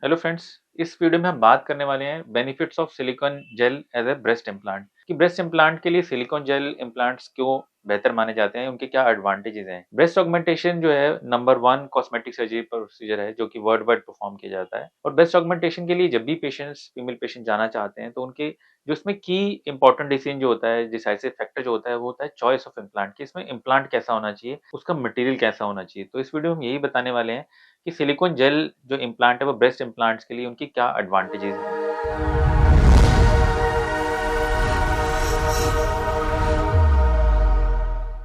Hello friends. इस video में हम बात करने वाले हैं benefits of silicone gel as a breast implant कि ब्रेस्ट इम्प्लांट के लिए सिलिकॉन जेल इम्प्लांट्स क्यों बेहतर माने जाते हैं, उनके क्या एडवांटेजेस हैं। ब्रेस्ट ऑगमेंटेशन जो है number one cosmetic surgery procedure है जो कि वर्ल्ड वाइड परफॉर्म किया जाता है। और ब्रेस्ट ऑगमेंटेशन के लिए जब भी पेशेंट्स फीमेल पेशेंट जाना चाहते हैं तो उनके जो इसमें की इंपॉर्टेंट डिसीजन जो होता है, डिसाइसिव फैक्टर जो होता है वो होता है चॉइस ऑफ इम्प्लांट कि इसमें इम्प्लांट कैसा होना चाहिए, उसका मटेरियल कैसा होना चाहिए। तो इस वीडियो में हम यही बताने वाले हैं कि सिलिकॉन जेल जो इम्प्लांट है वो ब्रेस्ट इम्प्लांट्स के लिए उनकी क्या एडवांटेजेस हैं।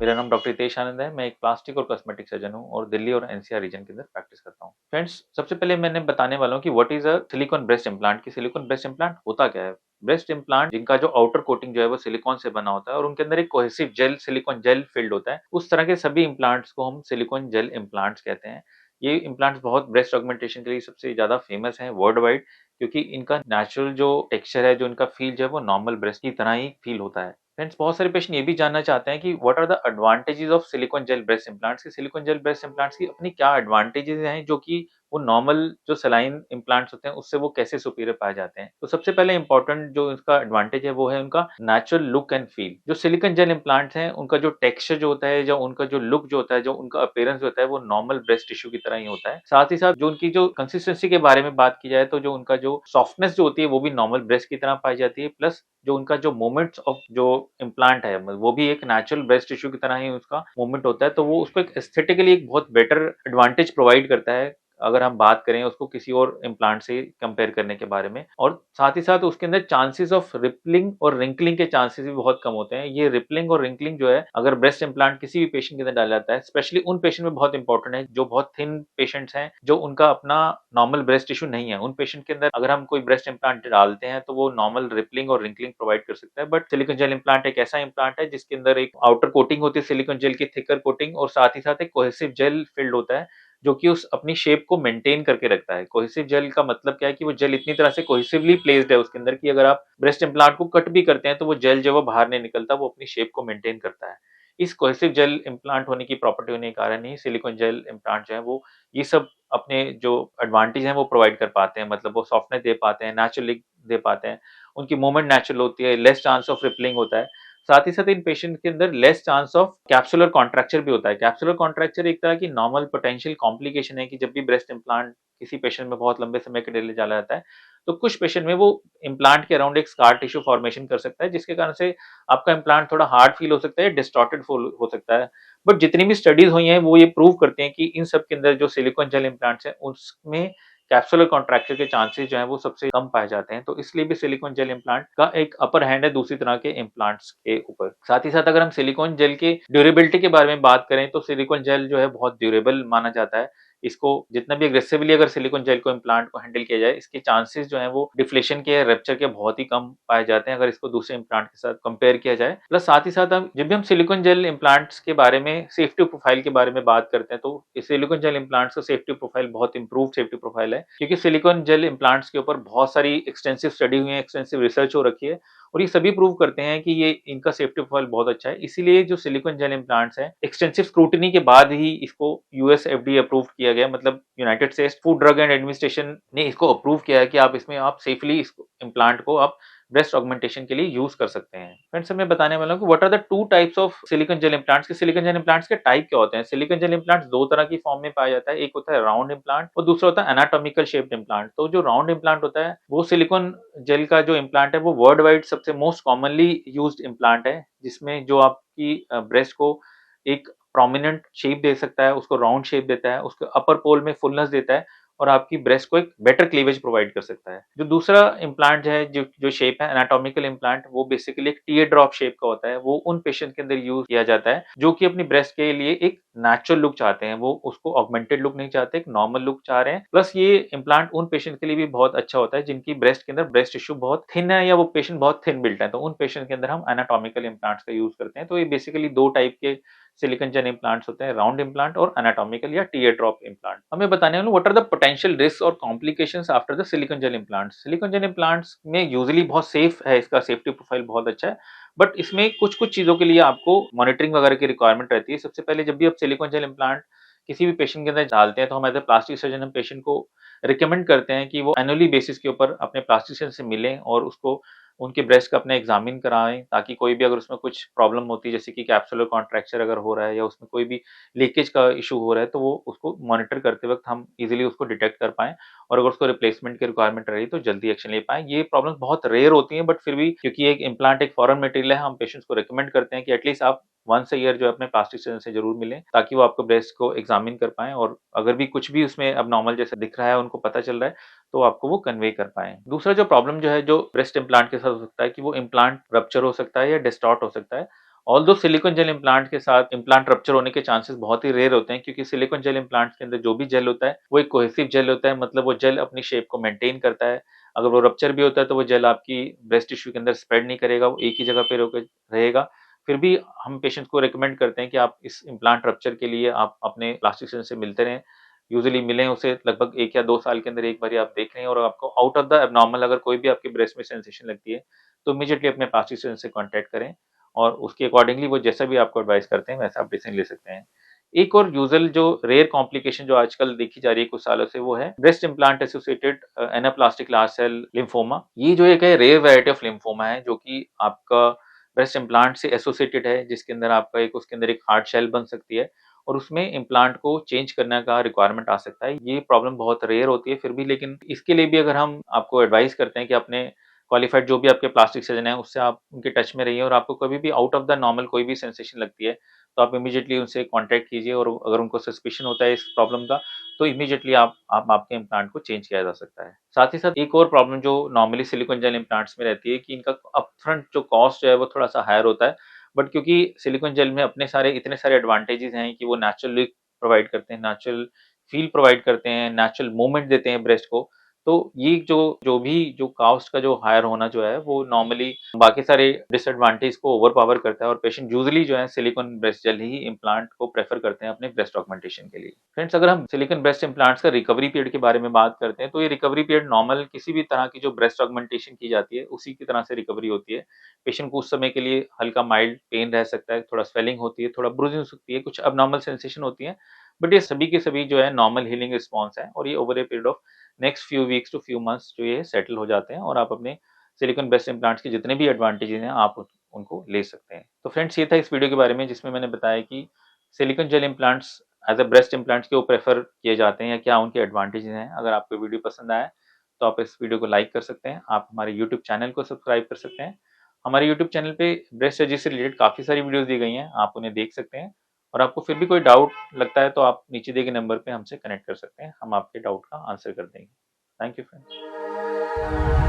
मेरा नाम डॉक्टर हितेश आनंद है। मैं एक प्लास्टिक और कॉस्मेटिक सर्जन हूँ और दिल्ली और एनसीआर रीजन के अंदर प्रैक्टिस करता हूँ। फ्रेंड्स, सबसे पहले मैंने बताने वाला हूँ कि what is a silicon breast implant कि सिलिकॉन ब्रेस्ट इम्प्लांट होता क्या है। ब्रेस्ट इम्प्लांट जिनका जो आउटर कोटिंग जो है वो सिलिकॉन से बना होता है और उनके अंदर एक cohesive gel silicone gel filled होता है, उस तरह के सभी इम्प्लांट्स को हम सिलिकॉन जेल इम्प्लांट्स कहते हैं। ये इम्प्लांट्स बहुत ब्रेस्ट ऑगमेंटेशन के लिए सबसे ज्यादा फेमस है वर्ल्ड वाइड, क्योंकि इनका नेचुरल जो टेक्सचर है, जो इनका फील जो है वो नॉर्मल ब्रेस्ट की तरह ही फील होता है। फ्रेंड्स, बहुत सारे पेशेंट ये भी जानना चाहते हैं कि what are the advantages of silicone gel breast implants की सिलिकॉन जेल ब्रेस्ट इम्प्लांट्स की अपनी क्या एडवांटेजेस हैं जो कि वो नॉर्मल जो सलाइन इम्प्लांट्स होते हैं उससे वो कैसे सुपीरियर पाए जाते हैं। तो सबसे पहले इंपॉर्टेंट जो इसका एडवांटेज है वो है उनका नेचुरल लुक एंड फील। जो सिलिकॉन जेल इम्प्लांट्स हैं उनका जो टेक्सचर जो होता है, जो उनका जो लुक जो होता है, जो उनका अपीयरेंस होता है वो नॉर्मल ब्रेस्ट टिश्यू की तरह ही होता है। साथ ही साथ जो उनकी जो कंसिस्टेंसी के बारे में बात की जाए तो जो उनका जो सॉफ्टनेस जो होती है वो भी नॉर्मल ब्रेस्ट की तरह पाई जाती है। प्लस जो उनका जो मूवमेंट्स ऑफ जो इम्प्लांट है वो भी एक नेचुरल ब्रेस्ट टिश्यू की तरह ही उसका मूवमेंट होता है। तो वो उसको एक एस्थेटिकली एक बहुत बेटर एडवांटेज प्रोवाइड करता है अगर हम बात करें उसको किसी और इम्प्लांट से कंपेयर करने के बारे में। और साथ ही साथ उसके अंदर चांसेस ऑफ रिपलिंग और रिंकलिंग के चांसेस भी बहुत कम होते हैं। ये रिपलिंग और रिंकलिंग जो है अगर ब्रेस्ट इम्प्लांट किसी भी पेशेंट के अंदर डाला जाता है, स्पेशली उन पेशेंट में बहुत इंपॉर्टेंट है जो बहुत थिन पेशेंट्स हैं, जो उनका अपना नॉर्मल ब्रेस्ट टिश्यू नहीं है। उन पेशेंट के अंदर अगर हम कोई ब्रेस्ट इम्प्लांट डालते हैं तो वो नॉर्मल रिपलिंग और रिंकलिंग प्रोवाइड कर सकता है। बट सिलिकॉन जेल इम्प्लांट एक ऐसा इम्प्लांट है जिसके अंदर एक आउटर कोटिंग होती है सिलिकॉन जेल की, थिकर कोटिंग, और साथ ही साथ एक कोहेसिव जेल फिल्ड होता है जो कि उस अपनी शेप को मेंटेन करके रखता है। कोहेसिव जेल का मतलब क्या है कि वो जेल इतनी तरह से कोहेसिवली प्लेस्ड है उसके अंदर कि अगर आप ब्रेस्ट इम्प्लांट को कट भी करते हैं तो वो जेल जो वो बाहर नहीं निकलता, वो अपनी शेप को मेंटेन करता है। इस कोहेसिव जेल इम्प्लांट होने की प्रॉपर्टी होने के कारण ही सिलिकॉन जेल इम्प्लांट जो है वो ये सब अपने जो एडवांटेज हैं वो प्रोवाइड कर पाते हैं। मतलब वो सॉफ्टनेस दे पाते हैं, नेचुरली दे पाते हैं, उनकी मूवमेंट नेचुरल होती है, लेस चांस ऑफ रिपलिंग होता है। साथ ही साथ इन पेशेंट के अंदर less chance of capsular contracture भी होता है। कैप्सुलर कॉन्ट्रैक्चर एक तरह की नॉर्मल पोटेंशियल कॉम्प्लिकेशन है कि जब भी ब्रेस्ट इम्प्लांट किसी पेशेंट में बहुत लंबे समय के लिए डाला जाता है तो कुछ पेशेंट में वो इम्प्लांट के अराउंड एक स्कार टिश्यू फॉर्मेशन कर सकता है, जिसके कारण से आपका इम्प्लांट थोड़ा हार्ड फील हो सकता है, डिस्टॉर्टेड हो सकता है। बट जितनी भी स्टडीज हुई हैं वो ये प्रूव करते हैं कि इन सब के अंदर जो सिलिकॉन जेल इम्प्लांट्स हैं उसमें कैप्सुलर कॉन्ट्रैक्चर के चांसेस जो है वो सबसे कम पाए जाते हैं। तो इसलिए भी सिलिकॉन जेल इम्प्लांट का एक अपर हैंड है दूसरी तरह के इम्प्लांट्स के ऊपर। साथ ही साथ अगर हम सिलिकॉन जेल के ड्यूरेबिलिटी के बारे में बात करें तो सिलिकॉन जेल जो है बहुत ड्यूरेबल माना जाता है। इसको जितना भी अग्रेसिवली अगर सिलिकॉन जेल को इम्प्लांट को हैंडल किया जाए, इसके चांसेस जो है वो डिफ्लेशन के, रप्चर के बहुत ही कम पाए जाते हैं अगर इसको दूसरे इम्प्लांट के साथ कंपेयर किया जाए। प्लस साथ ही साथ हम जब भी हम सिलिकॉन जेल इम्प्लांट्स के बारे में सेफ्टी प्रोफाइल के बारे में बात करते हैं तो इस सिलिकॉन जेल इम्प्लांट्स का सेफ्टी प्रोफाइल बहुत इंप्रूव्ड सेफ्टी प्रोफाइल है, क्योंकि सिलिकॉन जेल इम्प्लांट्स के ऊपर बहुत सारी एक्सटेंसिव स्टडी हुई है, एक्सटेंसिव रिसर्च हो रखी है और ये सभी प्रूव करते हैं कि ये इनका सेफ्टी प्रोफाइल बहुत अच्छा है। इसीलिए जो सिलिकॉन जेल इम्प्लांट्स है एक्सटेंसिव स्क्रूटनी के बाद ही इसको यूएस एफडीए अप्रूव किया गया, मतलब United states food drug and administration ने इसको अप्रूव किया है कि आप इसमें आप सेफली इस इम्प्लांट को आप ब्रेस्ट ऑगमेंटेशन के लिए यूज कर सकते हैं। फ्रेंड्स, मैं बताने वाला हूँ कि what are the two types of silicone gel implants के सिलिकॉन जेल इम्प्लांट्स के टाइप क्या होते हैं। सिलिकॉन जेल इम्प्लांट्स दो तरह की फॉर्म में पाया जाता है, एक होता है राउंड इम्प्लांट और दूसरा होता है एनाटॉमिकल शेप्ड इम्प्लांट। तो जो राउंड इम्प्लांट होता है वो सिलिकॉन जेल का जो इम्प्लांट है वो वर्ल्ड वाइड सबसे मोस्ट कॉमनली यूज्ड इम्प्लांट है, जिसमें जो आपकी ब्रेस्ट को एक प्रोमिनेंट शेप दे सकता है, उसको राउंड शेप देता है, उसके अपर पोल में फुलनेस देता है और आपकी ब्रेस्ट को एक बेटर क्लीवेज प्रोवाइड कर सकता है। जो दूसरा इम्प्लांट है, जो जो शेप है एनाटॉमिकल इम्प्लांट, वो बेसिकली एक टीयर ड्रॉप शेप का होता है। वो उन पेशेंट के अंदर यूज किया जाता है जो कि अपनी ब्रेस्ट के लिए एक नेचुरल लुक चाहते हैं, वो उसको ऑगमेंटेड लुक नहीं चाहते, एक नॉर्मल लुक चाह रहे हैं। प्लस ये इम्प्लांट उन पेशेंट के लिए भी बहुत अच्छा होता है जिनकी ब्रेस्ट के अंदर ब्रेस्ट टिश्यू बहुत थिन है या वो पेशेंट बहुत थिन बिल्ट है, तो उन पेशेंट के अंदर हम एनाटॉमिकल इम्प्लांट्स का यूज करते हैं। तो ये बेसिकली दो टाइप के सिलिकॉन जेल इम्प्लांट्स होते हैं, राउंड इम्प्लांट और एनाटॉमिकल या टीयर ड्रॉप इम्प्लांट। हमें बताने वाले what are the potential risk और complications after the silicone gel implants. Silicone gel implants में यूजुअली बहुत सेफ है, इसका सेफ्टी प्रोफाइल बहुत अच्छा है, बट इसमें कुछ कुछ चीजों के लिए आपको मॉनिटरिंग वगैरह की रिक्वायरमेंट रहती है। सबसे पहले जब भी आप सिलिकॉन जेल इम्प्लांट किसी भी पेशेंट के अंदर डालते हैं तो हम एज ए प्लास्टिक सर्जन हम पेशेंट को रिकमेंड करते हैं कि वो एनुअली बेसिस के ऊपर अपने प्लास्टिशियन से मिलें और उसको उनके ब्रेस्ट का अपने एग्जामिन कराएं, ताकि कोई भी अगर उसमें कुछ प्रॉब्लम होती है, जैसे कि कैप्सुलर कॉन्ट्रैक्चर अगर हो रहा है या उसमें कोई भी लीकेज का इशू हो रहा है, तो वो उसको मॉनिटर करते वक्त हम इजीली उसको डिटेक्ट कर पाएं और अगर उसको रिप्लेसमेंट की रिक्वायरमेंट रही तो जल्दी एक्शन ले पाएं। ये प्रॉब्लम्स बहुत रेयर होती हैं, बट फिर भी क्योंकि एक इम्प्लांट एक फॉरेन मटेरियल है, हम पेशेंट्स को रिकमेंड करते हैं कि एटलीस्ट आप वंस अ ईयर जो है अपने प्लास्टिक सर्जन से जरूर मिलें, ताकि वो आपको ब्रेस्ट को एग्जामिन कर पाएं और अगर भी कुछ भी उसमें अबनॉर्मल जैसा दिख रहा है, उनको पता चल रहा है, तो आपको वो कन्वे कर पाएं। दूसरा जो प्रॉब्लम जो है जो ब्रेस्ट इम्प्लांट के साथ हो सकता है कि वो इम्प्लांट रप्चर हो सकता है या डिस्टॉर्ट हो सकता है। ऑल्दो सिलिकॉन जेल इम्प्लांट के साथ इम्प्लांट रप्चर होने के चांसेस बहुत ही रेयर होते हैं, क्योंकि सिलिकॉन जेल इम्प्लांट के अंदर जो भी जेल होता है वो एक कोहेसिव जेल होता है, मतलब वो जेल अपनी शेप को मेंटेन करता है। अगर वो रप्चर भी होता है तो वो जेल आपकी ब्रेस्ट टिश्यू के अंदर स्प्रेड नहीं करेगा, वो एक ही जगह पे रोके रहेगा। फिर भी हम पेशेंट्स को रिकमेंड करते हैं कि आप इस इम्प्लांट रप्चर के लिए आप अपने प्लास्टिक सर्जन से मिलते रहें, यूजुअली मिलें उसे लगभग 1 या 2 साल के अंदर एक बारी आप देख लें, और आपको आउट ऑफ द एब्नॉर्मल अगर कोई भी आपके ब्रेस्ट में सेंसेशन लगती है, तो इमीडिएटली अपने प्लास्टिक सर्जन से कॉन्टैक्ट करें और उसके अकॉर्डिंगली वो जैसा भी आपको एडवाइस करते हैं वैसा आप डिसीजन ले सकते हैं। एक और यूजुअल जो रेयर कॉम्प्लिकेशन जो आजकल देखी जा रही है कुछ सालों से, वो है breast implant associated anaplastic large cell lymphoma. ये जो एक है रेयर वैरायटी ऑफ लिम्फोमा है, जो कि आपका ब्रेस्ट इम्प्लांट से एसोसिएटेड है, जिसके अंदर आपका एक उसके अंदर एक हार्ड शेल बन सकती है और उसमें इम्प्लांट को चेंज करने का रिक्वायरमेंट आ सकता है। ये प्रॉब्लम बहुत रेयर होती है फिर भी, लेकिन इसके लिए भी अगर हम आपको एडवाइस करते हैं कि अपने क्वालिफाइड जो भी आपके प्लास्टिक सर्जन है उससे आप उनके टच में रहिए, और आपको कभी भी आउट ऑफ द नॉर्मल कोई भी सेंसेशन लगती है तो आप इमीडिएटली उनसे कांटेक्ट कीजिए, और अगर उनको सस्पिशन होता है इस प्रॉब्लम का तो इमीडिएटली आप आपके इम्प्लांट को चेंज किया जा सकता है। साथ ही साथ एक और प्रॉब्लम जो नॉर्मली सिलिकॉन जेल इम्प्लांट्स में रहती है कि इनका अपफ्रंट जो कॉस्ट जो है वो थोड़ा सा हायर होता है, बट क्योंकि सिलिकॉन जेल में अपने सारे इतने सारे एडवांटेजेस हैं कि वो नेचुरल लुक प्रोवाइड करते हैं, नेचुरल फील प्रोवाइड करते हैं, नेचुरल मूवमेंट देते हैं ब्रेस्ट को, तो ये जो जो भी जो कास्ट का जो हायर होना जो है वो नॉर्मली बाकी सारे डिसएडवांटेज को ओवर पावर करता है, और पेशेंट यूजुअली जो है सिलिकॉन ब्रेस्ट जेल ही इम्प्लांट को प्रेफर करते हैं अपने ब्रेस्ट ऑगमेंटेशन के लिए। फ्रेंड्स, अगर हम सिलिकॉन ब्रेस्ट इम्प्लांट्स का रिकवरी पीरियड के बारे में बात करते हैं, तो ये रिकवरी पीरियड नॉर्मल किसी भी तरह की जो ब्रेस्ट ऑगमेंटेशन की जाती है उसी की तरह से रिकवरी होती है। पेशेंट को उस समय के लिए हल्का माइल्ड पेन रह सकता है, थोड़ा स्वेलिंग होती है, थोड़ा ब्रूजिंग हो सकती है, कुछ अबनॉर्मल सेंसेशन होती है, बट ये सभी के सभी जो है नॉर्मल हीलिंग रिस्पॉन्स है, और ये over a period of next few weeks to few months जो ये सेटल हो जाते हैं, और आप अपने सिलिकॉन ब्रेस्ट इम्प्लांट्स के जितने भी एडवांटेजेस हैं आप उनको ले सकते हैं। तो फ्रेंड्स, ये था इस वीडियो के बारे में जिसमें मैंने बताया कि silicone gel implants as a breast implants क्यों प्रेफर किए जाते हैं या क्या उनके एडवांटेजेस हैं। अगर आपको वीडियो पसंद आया तो आप इस वीडियो को लाइक कर सकते हैं, आप हमारे यूट्यूब चैनल को सब्सक्राइब कर सकते हैं। हमारे यूट्यूब चैनल पे ब्रेस्ट सर्जरी से रिलेटेड काफ़ी सारी वीडियोस दी गई हैं, आप उन्हें देख सकते हैं, और आपको फिर भी कोई डाउट लगता है तो आप नीचे दिए गए नंबर पे हमसे कनेक्ट कर सकते हैं, हम आपके डाउट का आंसर कर देंगे। Thank you friends.